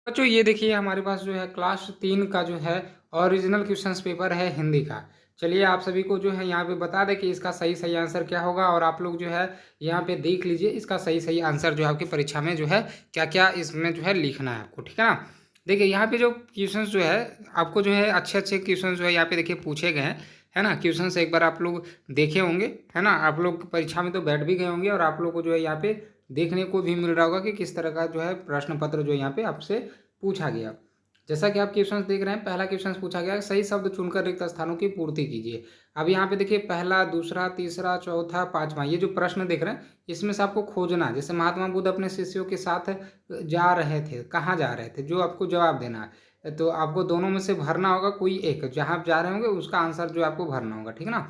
बच्चों ये देखिए हमारे पास जो है क्लास 3 का जो है ओरिजिनल क्वेश्चंस पेपर है हिंदी का। चलिए आप सभी को जो है यहाँ पे बता दें कि इसका सही आंसर क्या होगा और आप लोग जो है यहाँ पे देख लीजिए इसका सही आंसर जो है आपकी परीक्षा में जो है क्या-क्या इसमें जो है लिखना है आपको, ठीक है ना? देखिए यहाँ पे जो क्वेश्चंस जो है आपको जो है अच्छे-अच्छे क्वेश्चंस जो है यहाँ पे देखिए पूछे गए हैं, है ना? क्वेश्चंस एक बार आप लोग देखे होंगे, है ना? आप लोग परीक्षा में तो बैठ भी गए होंगे और आप लोग को जो है यहाँ पे देखने को भी मिल रहा होगा कि किस तरह का जो है प्रश्न पत्र जो है यहाँ पे आपसे पूछा गया। जैसा कि आप क्वेश्चंस देख रहे हैं, पहला क्वेश्चन पूछा गया सही शब्द चुनकर रिक्त स्थानों की पूर्ति कीजिए। अब यहाँ पे देखिए पहला, दूसरा, तीसरा, चौथा, पांचवा ये जो प्रश्न देख रहे हैं इसमें से आपको खोजना, जैसे महात्मा बुद्ध अपने शिष्यों के साथ जा रहे थे, कहाँ जा रहे थे, जो आपको जवाब देना है। तो आपको दोनों में से भरना होगा कोई एक, जहाँ आप जा रहे होंगे उसका आंसर जो आपको भरना होगा, ठीक है ना?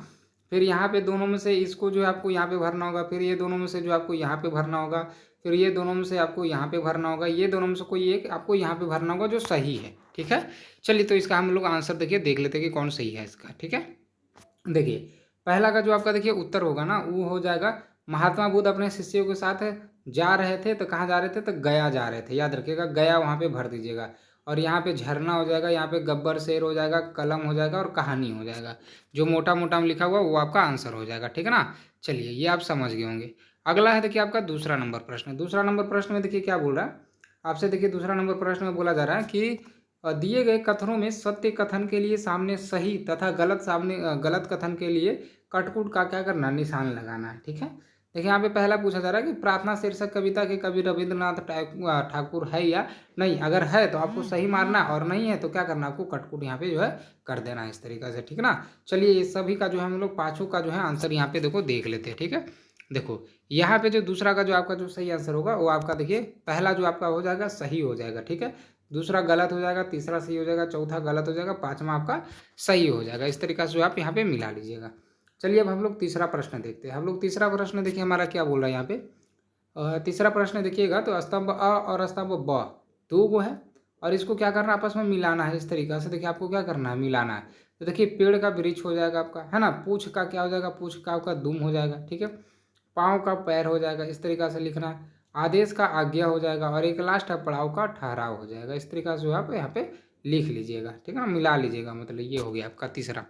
फिर यहाँ पे दोनों में से इसको जो है आपको यहाँ पे भरना होगा, फिर ये दोनों में से जो आपको यहाँ पे भरना होगा, फिर ये दोनों में से आपको यहाँ पे भरना होगा, ये दोनों में से कोई एक आपको यहाँ पे भरना होगा जो सही है, ठीक है? चलिए तो इसका हम लोग आंसर देखिए देख लेते हैं कि कौन सही है इसका, ठीक है? देखिए पहला का जो आपका देखिए उत्तर होगा ना वो हो जाएगा महात्मा बुद्ध अपने शिष्यों के साथ जा रहे थे, तो कहाँ जा रहे थे, तो गया जा रहे थे। याद रखिएगा गया वहाँ पे भर दीजिएगा। और यहाँ पे झरना हो जाएगा, यहाँ पे गब्बर शेर हो जाएगा, कलम हो जाएगा और कहानी हो जाएगा। जो मोटा मोटा में लिखा हुआ वो आपका आंसर हो जाएगा, ठीक है ना? चलिए ये आप समझ गए होंगे। अगला है देखिए आपका दूसरा नंबर प्रश्न। दूसरा नंबर प्रश्न में देखिए क्या बोल रहा है आपसे। देखिए दूसरा नंबर प्रश्न में बोला जा रहा है कि दिए गए कथनों में सत्य कथन के लिए सामने सही तथा गलत कथन के लिए कटकुट का क्या करना, निशान लगाना है, ठीक है? देखिए यहाँ पे पहला पूछा जा रहा है कि प्रार्थना शीर्षक कविता के कवि रविंद्रनाथ ठाकुर है या नहीं। अगर है तो आपको सही मारना, और नहीं है तो क्या करना, आपको कटकुट यहाँ पे जो है कर देना है इस तरीके से, ठीक है ना? चलिए इस सभी का जो है हम लोग पाँचों का जो है आंसर यहाँ पे देखो देख लेते हैं, ठीक है? देखो यहाँ पे जो दूसरा का जो आपका जो सही आंसर होगा वो आपका देखिए पहला जो आपका हो जाएगा सही हो जाएगा, ठीक है? दूसरा गलत हो जाएगा, तीसरा सही हो जाएगा, चौथा गलत हो जाएगा, पांचवा आपका सही हो जाएगा। इस तरीके से जो आप यहाँ पे मिला लीजिएगा। चलिए अब हम लोग तीसरा प्रश्न देखते हैं। हम लोग तीसरा प्रश्न देखिए हमारा क्या बोल रहा है यहाँ पे। तीसरा प्रश्न देखिएगा तो स्तंभ अ और स्तंभ ब दो गो है और इसको क्या करना है, आपस में मिलाना है। इस तरीके से देखिए आपको क्या करना है, मिलाना है। तो देखिए पेड़ का वृक्ष हो जाएगा आपका, है ना? पूछ का क्या हो जाएगा, पूछ का आपका दुम हो जाएगा, ठीक है? पाँव का पैर हो जाएगा, इस तरीका से लिखना है। आदेश का आज्ञा हो जाएगा और एक लास्ट है पड़ाव का ठहराव हो जाएगा। इस तरीका से आप यहाँ पे लिख लीजिएगा, ठीक है ना? मिला लीजिएगा, मतलब ये हो गया आपका तीसरा।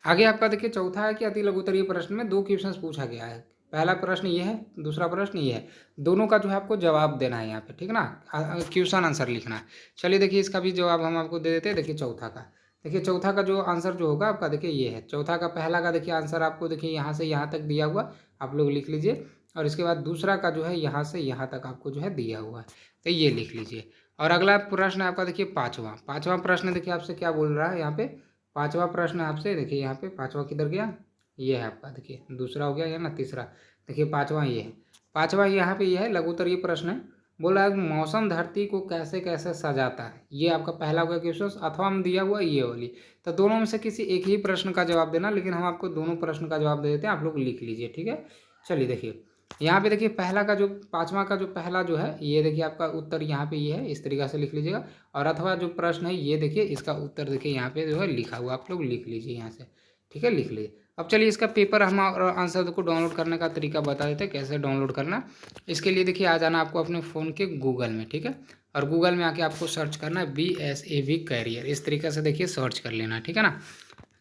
आगे आपका देखिए चौथा है कि अति लघुत्तरीय प्रश्न में दो क्वेश्चन पूछा गया है। पहला प्रश्न ये है, दूसरा प्रश्न ये है। दोनों का जो है आपको जवाब देना है यहाँ पे, ठीक है ना? क्वेश्चन आंसर लिखना है। चलिए देखिए इसका भी जवाब हम आपको दे देते हैं। देखिए चौथा का, देखिए चौथा का जो आंसर जो होगा आपका देखिए ये है। चौथा का पहला का देखिए आंसर आपको देखिए यहाँ से यहाँ तक दिया हुआ, आप लोग लिख लीजिए। और इसके बाद दूसरा का जो है यहाँ से यहाँ तक आपको जो है दिया हुआ है, तो ये लिख लीजिए। और अगला प्रश्न आपका देखिए पाँचवा प्रश्न देखिए आपसे क्या बोल रहा है यहाँ पे। पांचवा प्रश्न आपसे देखिए यहाँ पे, पांचवा किधर गया, ये है आपका देखिए दूसरा हो गया या ना तीसरा। देखिए पांचवा ये है, पांचवा यहाँ पे ये है लघुत्तरीय प्रश्न है। बोला है मौसम धरती को कैसे कैसे सजाता है। ये आपका पहला हो गया क्वेश्चन, अथवा हम दिया हुआ ये वाली। तो दोनों में से किसी एक ही प्रश्न का जवाब देना, लेकिन हम आपको दोनों प्रश्न का जवाब दे देते हैं, आप लोग लिख लीजिए, ठीक है? चलिए देखिए यहाँ पे देखिए पहला का जो पांचवा का जो पहला जो है ये देखिए आपका उत्तर यहाँ पे ये है, इस तरीके से लिख लीजिएगा। और अथवा जो प्रश्न है ये देखिए इसका उत्तर देखिए यहाँ पे जो है लिखा हुआ, आप लोग लिख लीजिए यहाँ से, ठीक है? लिख लीजिए। अब चलिए इसका पेपर हम और आंसर को डाउनलोड करने का तरीका बता देते हैं कैसे डाउनलोड करना। इसके लिए देखिए आ जाना आपको अपने फ़ोन के गूगल में, ठीक है? और गूगल में आके आपको सर्च करना है BSAV कैरियर, इस तरीके से देखिए सर्च कर लेना, ठीक है ना?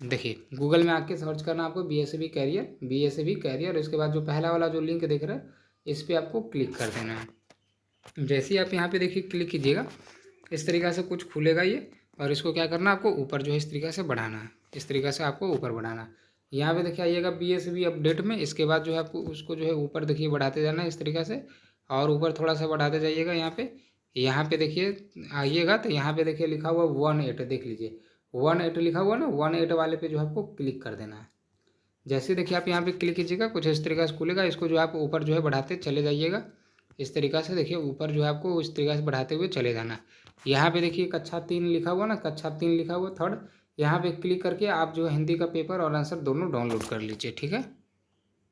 देखिए गूगल में आके सर्च करना आपको BSAV कैरियर। इसके बाद जो पहला वाला जो लिंक देख रहे हैं इस पर आपको क्लिक कर देना है। जैसे ही आप यहाँ पे देखिए क्लिक कीजिएगा इस तरीक़ा से कुछ खुलेगा ये, और इसको क्या करना है आपको ऊपर जो है इस तरीक़े से बढ़ाना है। इस तरीक़े से आपको ऊपर बढ़ाना है। यहाँ पे देखिए आइएगा BSAV अपडेट में, इसके बाद जो है आपको उसको जो है ऊपर देखिए बढ़ाते जाना है इस तरीक़े से, और ऊपर थोड़ा सा बढ़ाते जाइएगा। यहाँ पे देखिए आइएगा तो यहाँ पे देखिए लिखा हुआ 18, देख लीजिए 18 लिखा हुआ ना, 18 वाले पे जो है आपको क्लिक कर देना है। जैसे देखिए आप यहाँ पे क्लिक कीजिएगा कुछ इस तरीक़े से खुलेगा, इसको जो आप ऊपर जो है बढ़ाते चले जाइएगा इस तरीक़ा से। देखिए ऊपर जो है आपको इस तरीक़े से बढ़ाते हुए चले जाना। यहाँ पे देखिए कक्षा 3 लिखा हुआ ना, कक्षा 3 लिखा हुआ थर्ड, यहाँ पे क्लिक करके आप जो है हिंदी का पेपर और आंसर दोनों डाउनलोड कर लीजिए, ठीक है?